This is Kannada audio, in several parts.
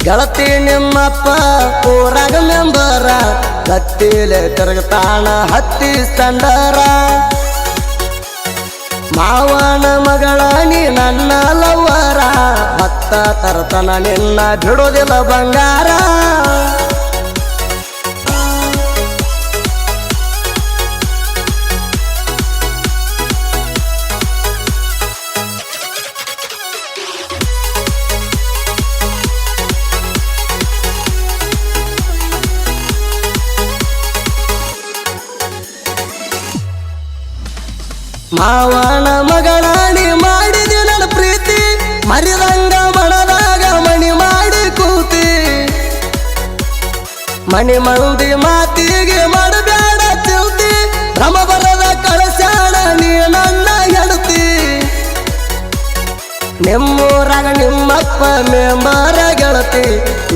ಗೆಳತಿ ನಿಮ್ಮಪ್ಪ ಊರಾಗ ಮೆಂಬರ ಕತ್ತಿಲೆ ತಿರುಗತಾಣ ಹತ್ತಿ ಸ್ಟಂಡರ ಮಾವನ ಮಗಳ ನೀ ನನ್ನ ಲವ್ವರ ಭತ್ತ ತರತನ ನಿನ್ನ ಬಿಡೋದಿಲ್ಲ ಬಂಗಾರ ಮಾವನ ಮಗಳಾಣಿ ಮಾಡಿದಿ ನನ್ನ ಪ್ರೀತಿ ಮರಿದಂಗ ಮನದಾಗ ಮಣಿ ಮಾಡಿ ಕೂತಿ ಮಣಿ ಮಂದಿ ಮಾತಿಗೆ ಮಾಡಬೇಡ ಚಿಲ್ತಿ ಭ್ರಮ ಬರದ ಕಳಸಾಣ ನೀ ನನ್ನ ಹೆಂಡತಿ ನಿಮ್ಮೂರಾಗ ನಿಮ್ಮಪ್ಪ ಮೆಂಬರ ಗೆಳತಿ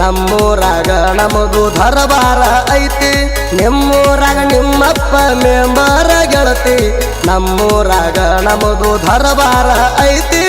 ನಮ್ಮೂರಾಗ ನಮಗೂ ದರಬಾರ ಐತಿ ನಿಮ್ಮೂರಾಗ ನಿಮ್ಮಪ್ಪ ಮೆಂಬರ ಗೆಳತಿ ನಮ್ಮೂರಾಗ ನಮಗೂ ದರಬಾರ ಐತಿ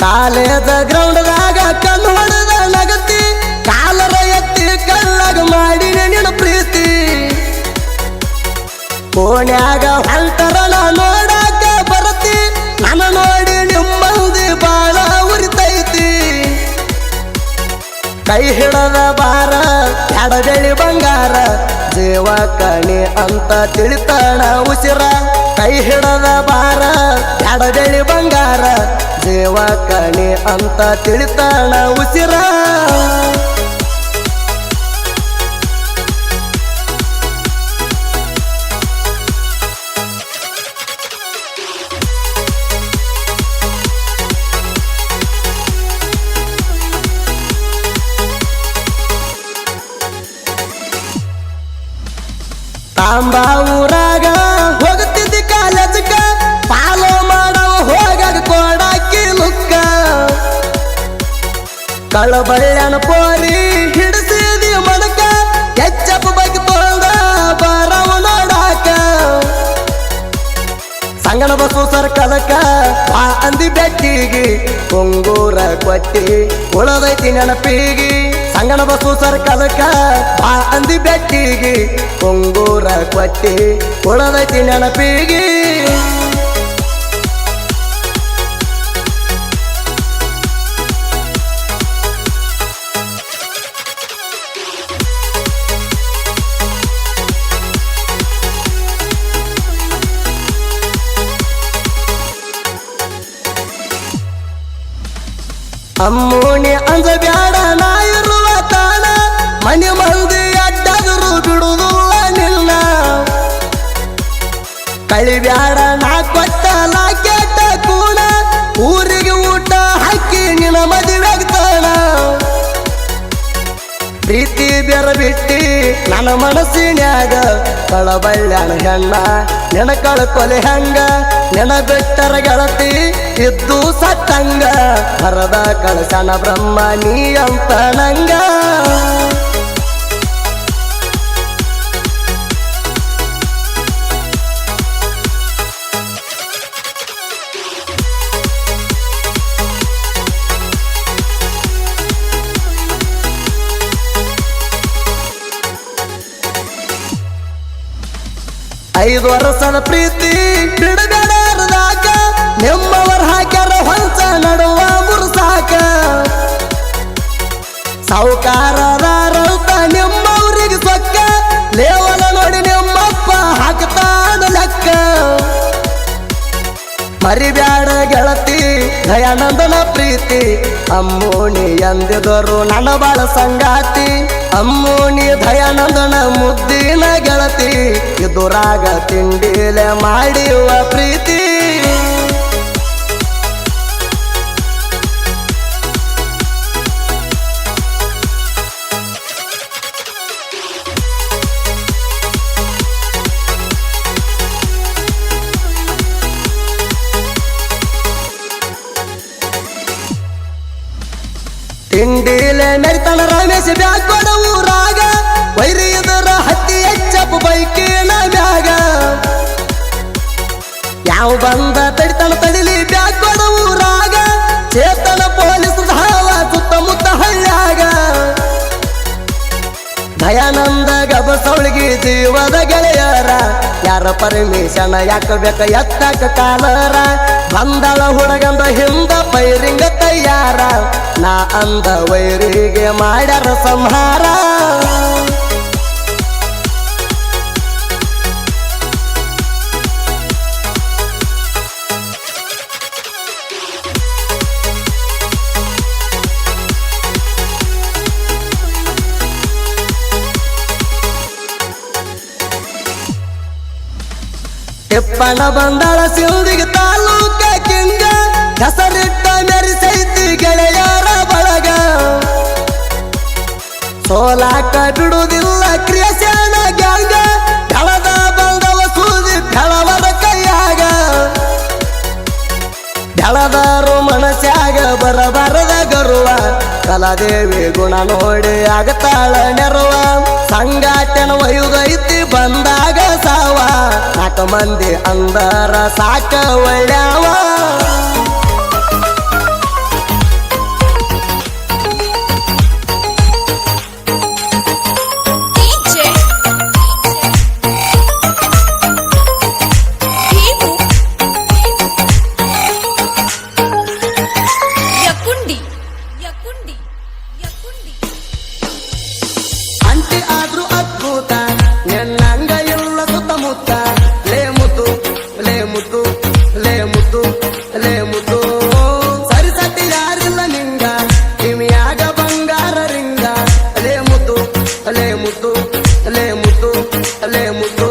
ಕಾಲೇಜ ಗ್ರೌಂಡ್ದಾಗ ಕಣ್ಣು ಹೊಡೆದ ನಗತಿ ಕಾಲರ ಎತ್ತಿ ಕಳ್ಳಗ ಮಾಡಿ ನಿನ್ನ ಪ್ರೀತಿ ಕೋಣ್ಯಾಗ ಹೊಂಟರನ ನೋಡಾಕ ಬರತಿ ನನ್ನ ನೋಡಿ ನಿಮ್ಮಂದಿ ಬಾಳ ಉರಿತೈತಿ ಕೈ ಹಿಡದ ಬಾರ ಎಡಬೆಳಿ ಬಂಗಾರ ಜೀವ ಕಣಿ ಅಂತ ತಿಳಿತಾಣ ಉಸಿರ ಕೈ ಹಿಡದ ಬಾರ ಎಡಬೆಳಿ ಬಂಗಾರ ಜೀವ ಕಣಿ ಅಂತ ತಿಳಿತಾಣ ಉಸಿರ ತಾಂಬಾ ಊರಾಗ ಹೋಗುತ್ತಿದ್ದಿ ಕಾಲೇಜಕ್ಕ ಫಾಲೋ ಮಾಡವ ಹೋಗಾಗ ಕೊಡಾಕಿ ಲುಕ್ಕ ಕಳಬಳ್ಳ್ಯಾನ ಪೋರಿ ಹಿಡಿಸಿದಿ ಮಡಕ ಕೆಚ್ಚಪ್ಪ ಬಗ್ಗೆ ತೊಳ್ದ ಬರವ ನೋಡಾಕ ಸಂಗಣ ಬಸು ಸರ್ಕಲಕ ಬಾ ಅಂದಿ ಬೆಟ್ಟಿಗಿ ಕುಂಗೂರ ಕೊಟ್ಟಿ ಉಳದೈತಿ ನೆನಪಿಗಿ ಸಂಗಣ ಬಸು ಸರ್ಕಲಕ ಬಾ ಅಂದಿ ಬೆಟ್ಟಿಗಿ ಕುಂಗೂರ ಕೊಟ್ಟಿ ಉಳದೈತಿ ನೆನಪಿಗಿ ಅಮ್ಮೋಣಿ ಅಂಜಬ್ಯಾಡ ನಾ ಇರುವ ತಾಣ ಮನೆ ಮಂದಿ ಅಡ್ಡಾದರು ಬಿಡುವುದಿಲ್ಲ ನಿನ್ನ ಕಳಿಬ್ಯಾಡ ನಾ ಕೊಟ್ಟ ಲಾಕೆಟ್ಟ ಕೂಣ ಊರಿಗೆ ಊಟ ಹಾಕಿ ನಿನ್ನ ಮದುವೆಗ್ತಾಣ ಪ್ರೀತಿ ಬೆರ ಬಿಟ್ಟಿ ನನ್ನ ಮನಸ್ಸಿನ್ಯಾಗ ಕಳಬಳ್ಳ್ಯಾನ ಹೆಣ್ಣ ನೆನ ಕಳ್ಕೊಲೆ ಹಂಗ ನೆನ ಬಿಟ್ಟರ ಗೆಳತಿ ಇದ್ದು ಸತ್ತಂಗ ಹರದ ಕಳಸನ ಬ್ರಹ್ಮ ನೀ ಅಂತ ನಂಗ ಐದು ವರ್ಷದ ಪ್ರೀತಿ ಬಿಡಬೇಡಾರದಾಕ ನಿಮ್ಮವರ್ ಹಾಕ್ಯಾರ ಹೊಂಚ ನಡುವ ಮುರ್ಸಾಕ ಸಾವುಕಾರದಾರಂತ ನಿಮ್ಮವ್ರಿಗೆ ಸೊಕ್ಕ ಲೇವಲ ನೋಡಿ ನಿಮ್ಮಪ್ಪ ಹಾಕ್ತಾನ ಲೆಕ್ಕ ಮರಿಬ್ಯಾಡ ಗೆಳತಿ ದಯಾನಂದನ ಪ್ರೀತಿ ಅಮ್ಮೋಣಿ ಎಂದಿದರು ನನ್ನ ಬಾಳ ಸಂಗಾತಿ ಅಮ್ಮೋಣಿ ದಯಾನಂದನ ಮುದ್ದಿನ ಗೆಳತಿ ಇದುರಾಗ ತಿಂಡಿಲೆ ಮಾಡಿವ ಪ್ರೀತಿ ಇಂಡಿಲೆ ಮೆರಿತನ ರಮೇಶ್ ಬ್ಯಾಗ್ ಕೊಡ ಊರಾಗ ವೈರಿ ಇದರ ಹತ್ತಿ ಹೆಚ್ಚಪ್ಪ ಬೈಕಿನ ಬ್ಯಾಗ ಯಾವ ಬಂದ ತಡಿತನ ತಡಿಲಿ ಬ್ಯಾಗ್ ಕೊಡ ಊರಾಗ ಚೇತನ ಪೊಲೀಸ್ ಧಾವ ಸುತ್ತಮುತ್ತ ಹಳ್ಳ್ಯಾಗ ದಯಾನಂದ ಗಬಸೌಳಿಗೆ ಜೀವದ ಗೆಳೆಯರ ಯಾರ ಪರ್ಮಿಷನ್ ಯಾಕ ಬೇಕ ಎತ್ತಕ ಕಾಲರ ಬಂದಳ ಹುಡುಗಂದ ಹಿಂದ ಪೈರಿಂಗ ತಯ್ಯಾರ ನಾ ಅಂದ ವೈರಿಗೆ ಮಾಡ್ಯಾರ ಸಂಹಾರ ತಿಪ್ಪಣ ಬಂದಳ ಸಿಂಧಿಗೆ ತಾಲೂಕ ಕಿಂಗ ಹೆಸರಿಟ್ಟ ಮೆರಿಸೈತಿ ಗೆಳೆಯರ ಬಳಗ ಸೋಲಾಕ ಬಿಡುವುದಿಲ್ಲ ಕ್ರಿಯಶನ ಗ್ಯಾಂಗ ಬೆಳದ ಬಂದವ ಸೂದಿ ಬೆಳವರ ಕೈಯಾಗ ಬೆಳದಾರು ಮನಸ್ಯಾಗ ಬರಬರದ ಗರುವ ಕಲಾದೇವಿ ಗುಣ ನೋಡಿ ಆಗತಾಳ ನೆರವ ಸಂಗಾಟನ ವಯುಗೈತಿ ಬಂದಾಗ ಸಾವ ನಾಲ್ಕು ಮಂದಿ ಅಂದರ ಸಾಕ ಒಳ್ಳ್ಯಾವ ಅಂಟಿ ಆದ್ರೂ ಅದ್ಭುತ ನೆನ್ನಂಗ ಇಲ್ಲ ಸುತ್ತಮುತ್ತ ಲೇ ಮುತ್ತು ಲೇ ಮುತ್ತು ಲೇ ಮುತ್ತು ಲೇ ಮುತ್ತು ಸರಿ ಸತಿ ಯಾರಿಲ್ಲ ನಿಂಗ ಕಿವಿಯಾಗ ಬಂಗಾರ ರಿಂಗ ಲೇ ಮುತ್ತು ಲೇ ಮುತ್ತು ಲೇ ಮುತ್ತು ಲೇ ಮುತ್ತು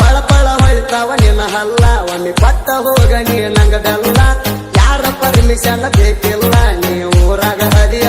ಪಳ ಪಳ ಹೊಳಿತಾವ ನಿನ್ನ ಹಲ್ಲ ಒಮ್ಮೆ ಪಟ್ಟ ಹೋಗ ನೀ ನಂಗ ಬೆಲ್ಲ ಯಾರ ಪರ್ಮಿಷನ್ ಬೇಕಿಲ್ಲ ನೀ ಊರಾಗ ಹರಿಯ